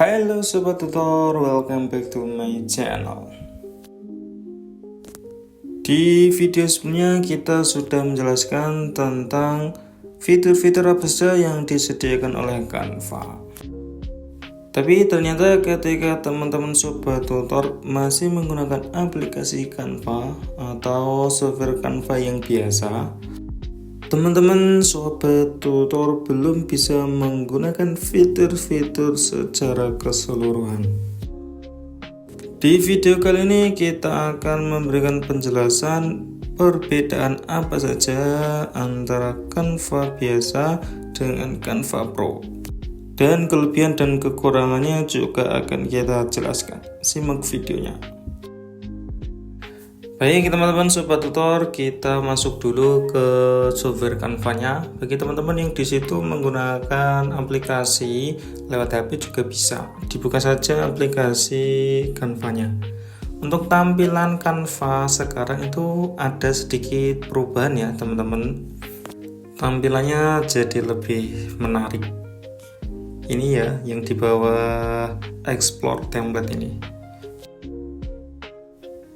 Halo Sobat Tutor, welcome back to my channel. Di video sebelumnya kita sudah menjelaskan tentang fitur-fitur apa saja yang disediakan oleh Canva. Tapi ternyata ketika teman-teman Sobat Tutor masih menggunakan aplikasi Canva atau software Canva yang biasa, teman-teman Sobat Tutor belum bisa menggunakan fitur-fitur secara keseluruhan. Di video kali ini kita akan memberikan penjelasan perbedaan apa saja antara Canva biasa dengan Canva Pro. Dan kelebihan dan kekurangannya juga akan kita jelaskan. Simak videonya. Baik teman-teman Sobat Tutor, kita masuk dulu ke software Canva-nya. Bagi teman-teman yang di situ menggunakan aplikasi lewat HP juga bisa. Dibuka saja aplikasi Canva-nya. Untuk tampilan Canva sekarang itu ada sedikit perubahan ya teman-teman. Tampilannya jadi lebih menarik. Ini ya yang di bawah explore template ini.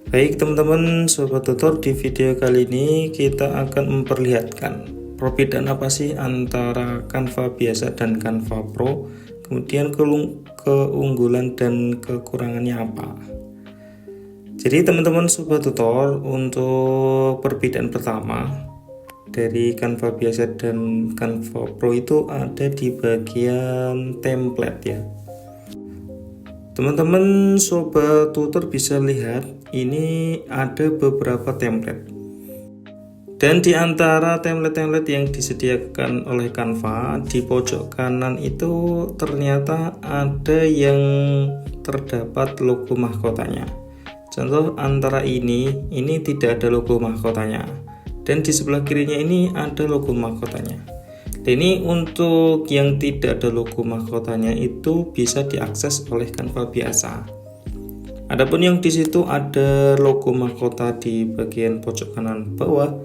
Baik teman-teman Sobat Tutor, di video kali ini kita akan memperlihatkan perbedaan apa sih antara Canva biasa dan Canva Pro, kemudian keunggulan dan kekurangannya apa. Jadi teman-teman Sobat Tutor, untuk perbedaan pertama dari Canva biasa dan Canva Pro itu ada di bagian template ya. Teman-teman Sobat Tutor bisa lihat ini ada beberapa template. Dan di antara template-template yang disediakan oleh Canva di pojok kanan itu ternyata ada yang terdapat logo mahkotanya. Contoh antara ini tidak ada logo mahkotanya. Dan di sebelah kirinya ini ada logo mahkotanya. Dan ini untuk yang tidak ada logo mahkotanya itu bisa diakses oleh Canva biasa. Adapun yang di situ ada logo mahkota di bagian pojok kanan bawah,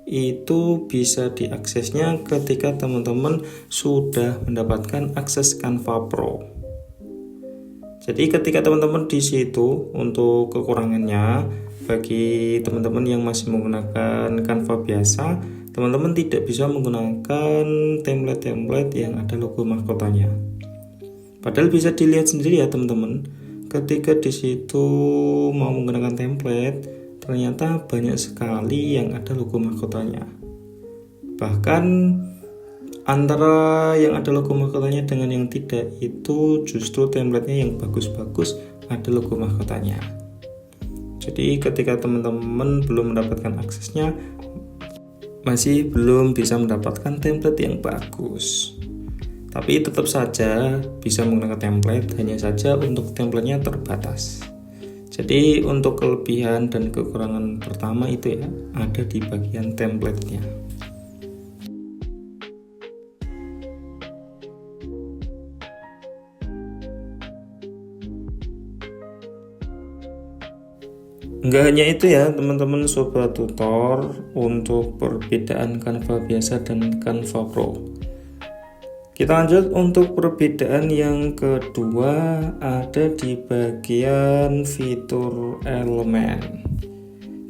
itu bisa diaksesnya ketika teman-teman sudah mendapatkan akses Canva Pro. Jadi ketika teman-teman di situ, untuk kekurangannya, bagi teman-teman yang masih menggunakan Canva biasa, teman-teman tidak bisa menggunakan template-template yang ada logo mahkotanya. Padahal bisa dilihat sendiri ya teman-teman, ketika di situ mau menggunakan template, ternyata banyak sekali yang ada logo mahkotanya. Bahkan antara yang ada logo mahkotanya dengan yang tidak itu justru templatenya yang bagus-bagus ada logo mahkotanya. Jadi ketika teman-teman belum mendapatkan aksesnya, masih belum bisa mendapatkan template yang bagus. Tapi tetap saja bisa menggunakan template, hanya saja untuk templatenya terbatas. Jadi untuk kelebihan dan kekurangan pertama itu ya ada di bagian templatenya. Enggak hanya itu ya teman-teman Sobat Tutor, untuk perbedaan Canva biasa dan Canva Pro. Kita lanjut untuk perbedaan yang kedua, ada di bagian fitur elemen.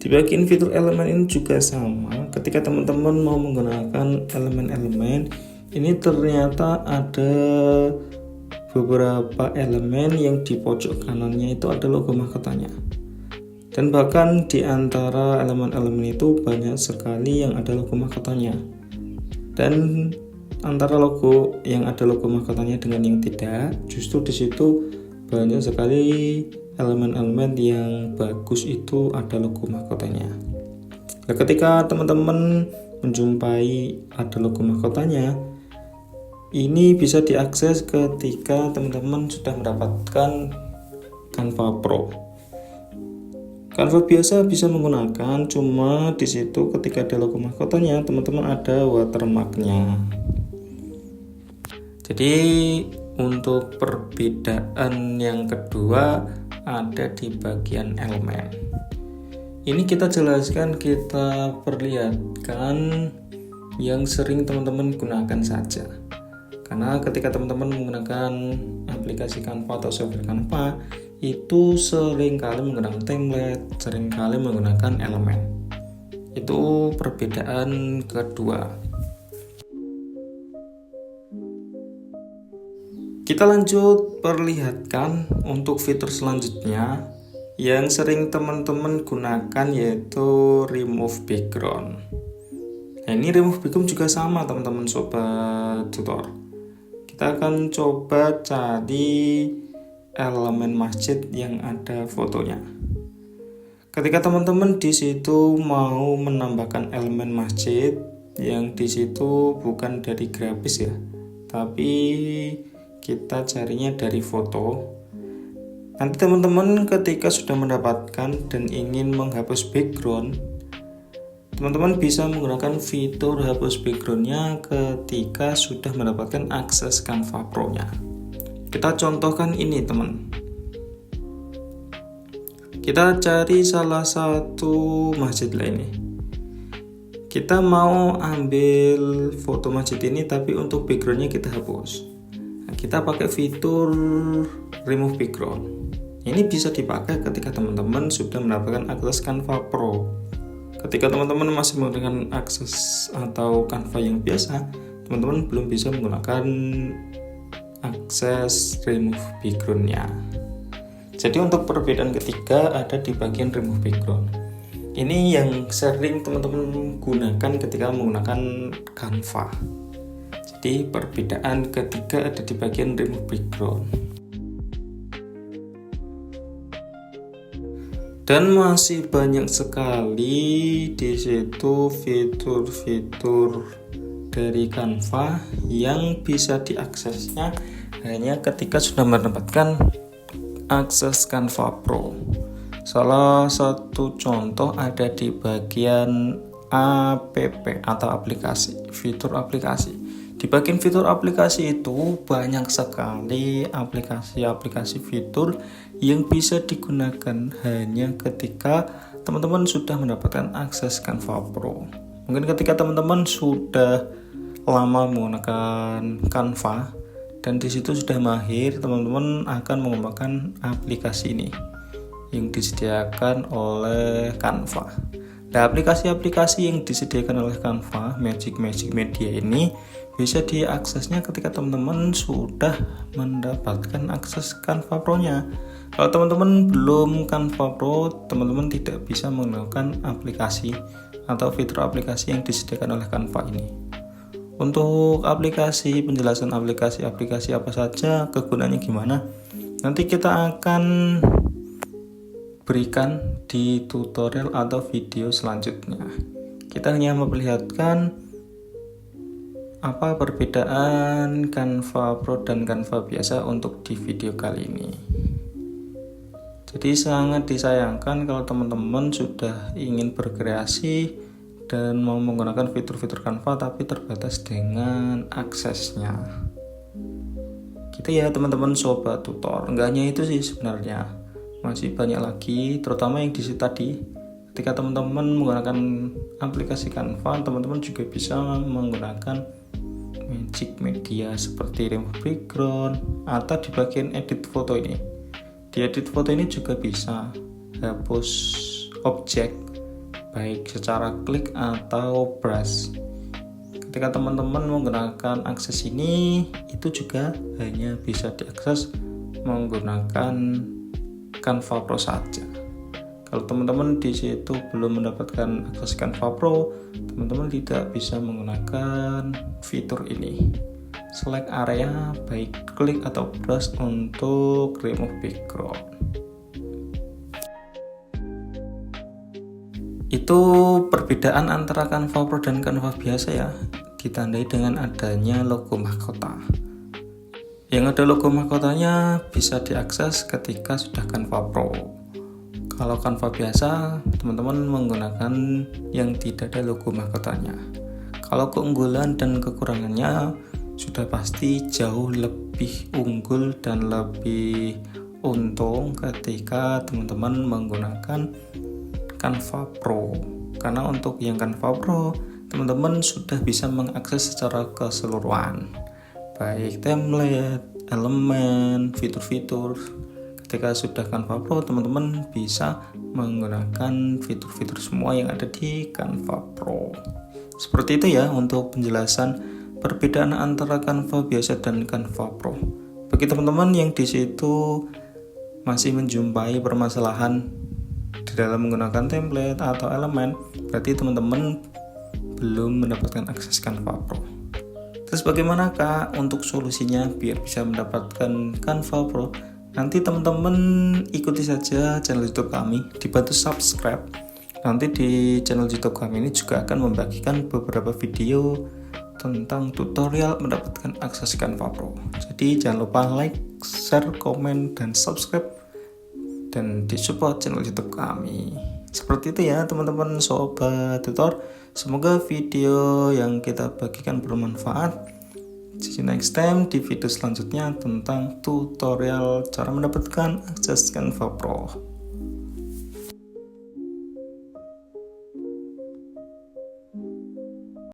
Di bagian fitur elemen ini juga sama, ketika teman-teman mau menggunakan elemen-elemen, ini ternyata ada beberapa elemen yang di pojok kanannya itu ada logo mahkotanya. Dan bahkan di antara elemen-elemen itu banyak sekali yang ada logo mahkotanya. Dan antara logo yang ada logo mahkotanya dengan yang tidak, justru di situ banyak sekali elemen-elemen yang bagus itu ada logo mahkotanya. Nah, ketika teman-teman menjumpai ada logo mahkotanya, ini bisa diakses ketika teman-teman sudah mendapatkan Canva Pro. Canva biasa bisa menggunakan, cuma di situ ketika ada logo mahkotanya, teman-teman ada watermarknya. Jadi untuk perbedaan yang kedua ada di bagian elemen. Ini kita jelaskan, kita perlihatkan yang sering teman-teman gunakan saja. Karena ketika teman-teman menggunakan aplikasi Canva atau software Canva, itu seringkali menggunakan template, seringkali menggunakan elemen. Itu perbedaan kedua. Kita lanjut perlihatkan untuk fitur selanjutnya yang sering teman-teman gunakan, yaitu remove background. Nah, ini remove background juga sama teman-teman sobat tutor. Kita akan coba cari elemen masjid yang ada fotonya. Ketika teman-teman di situ mau menambahkan elemen masjid yang di situ bukan dari grafis ya, tapi kita carinya dari foto. Nanti teman-teman ketika sudah mendapatkan dan ingin menghapus background, teman-teman bisa menggunakan fitur hapus backgroundnya ketika sudah mendapatkan akses Canva Pro-nya. Kita contohkan ini teman. Kita cari salah satu masjid lainnya. Kita mau ambil foto masjid ini, tapi untuk backgroundnya kita hapus. Nah, kita pakai fitur remove background. Ini bisa dipakai ketika teman-teman sudah mendapatkan akses Canva Pro. Ketika teman-teman masih menggunakan akses atau Canva yang biasa, teman-teman belum bisa menggunakan akses remove background-nya. Jadi untuk perbedaan ketiga ada di bagian remove background. Ini yang sering teman-teman gunakan ketika menggunakan Canva. Jadi perbedaan ketiga ada di bagian remove background. Dan masih banyak sekali di situ fitur-fitur dari Canva yang bisa diaksesnya hanya ketika sudah mendapatkan akses Canva Pro. Salah satu contoh ada di bagian app atau aplikasi, fitur aplikasi. Di bagian fitur aplikasi itu banyak sekali aplikasi-aplikasi fitur yang bisa digunakan hanya ketika teman-teman sudah mendapatkan akses Canva Pro. Mungkin ketika teman-teman sudah lama menggunakan Canva dan di situ sudah mahir, teman-teman akan mengembangkan aplikasi ini yang disediakan oleh Canva. Nah, aplikasi-aplikasi yang disediakan oleh Canva, Magic Media ini bisa diaksesnya ketika teman-teman sudah mendapatkan akses Canva Pro-nya. Kalau teman-teman belum Canva Pro, teman-teman tidak bisa menggunakan aplikasi atau fitur aplikasi yang disediakan oleh Canva ini. Untuk aplikasi, penjelasan aplikasi apa saja, kegunaannya gimana, nanti kita akan berikan di tutorial atau video selanjutnya. Kita hanya memperlihatkan apa perbedaan Canva Pro dan Canva biasa untuk di video kali ini. Jadi sangat disayangkan kalau teman-teman sudah ingin berkreasi dan mau menggunakan fitur-fitur Canva tapi terbatas dengan aksesnya. Gitu ya teman-teman sobat tutor. Enggak hanya itu sih sebenarnya, masih banyak lagi, terutama yang di situ tadi. Ketika teman-teman menggunakan aplikasi Canva, teman-teman juga bisa menggunakan Magic Media seperti remove background atau di bagian edit foto ini. Di edit foto ini juga bisa hapus objek baik secara klik atau brush. Ketika teman-teman menggunakan akses ini, itu juga hanya bisa diakses menggunakan Canva Pro saja. Kalau teman-teman di situ belum mendapatkan akses Canva Pro, teman-teman tidak bisa menggunakan fitur ini. Select area baik klik atau brush untuk remove background. Itu perbedaan antara Canva Pro dan Canva biasa ya, ditandai dengan adanya logo mahkota. Yang ada logo mahkotanya bisa diakses ketika sudah Canva Pro. Kalau Canva biasa, teman-teman menggunakan yang tidak ada logo mahkotanya. Kalau keunggulan dan kekurangannya sudah pasti jauh lebih unggul dan lebih untung ketika teman-teman menggunakan Canva Pro. Karena untuk yang Canva Pro, teman-teman sudah bisa mengakses secara keseluruhan, baik template, elemen, fitur-fitur. Ketika sudah Canva Pro, teman-teman bisa menggunakan fitur-fitur semua yang ada di Canva Pro. Seperti itu ya untuk penjelasan perbedaan antara Canva biasa dan Canva Pro. Bagi teman-teman yang di situ masih menjumpai permasalahan di dalam menggunakan template atau elemen, berarti teman-teman belum mendapatkan akses Canva Pro. Terus bagaimana Kak untuk solusinya biar bisa mendapatkan Canva Pro? Nanti teman-teman ikuti saja channel YouTube kami, dibantu subscribe. Nanti di channel YouTube kami ini juga akan membagikan beberapa video tentang tutorial mendapatkan akses Canva Pro. Jadi jangan lupa like, share, komen, dan subscribe, dan disupport channel YouTube kami. Seperti itu ya teman-teman sobat tutor. Semoga video yang kita bagikan bermanfaat. See you next time di video selanjutnya tentang tutorial cara mendapatkan akses Canva Pro.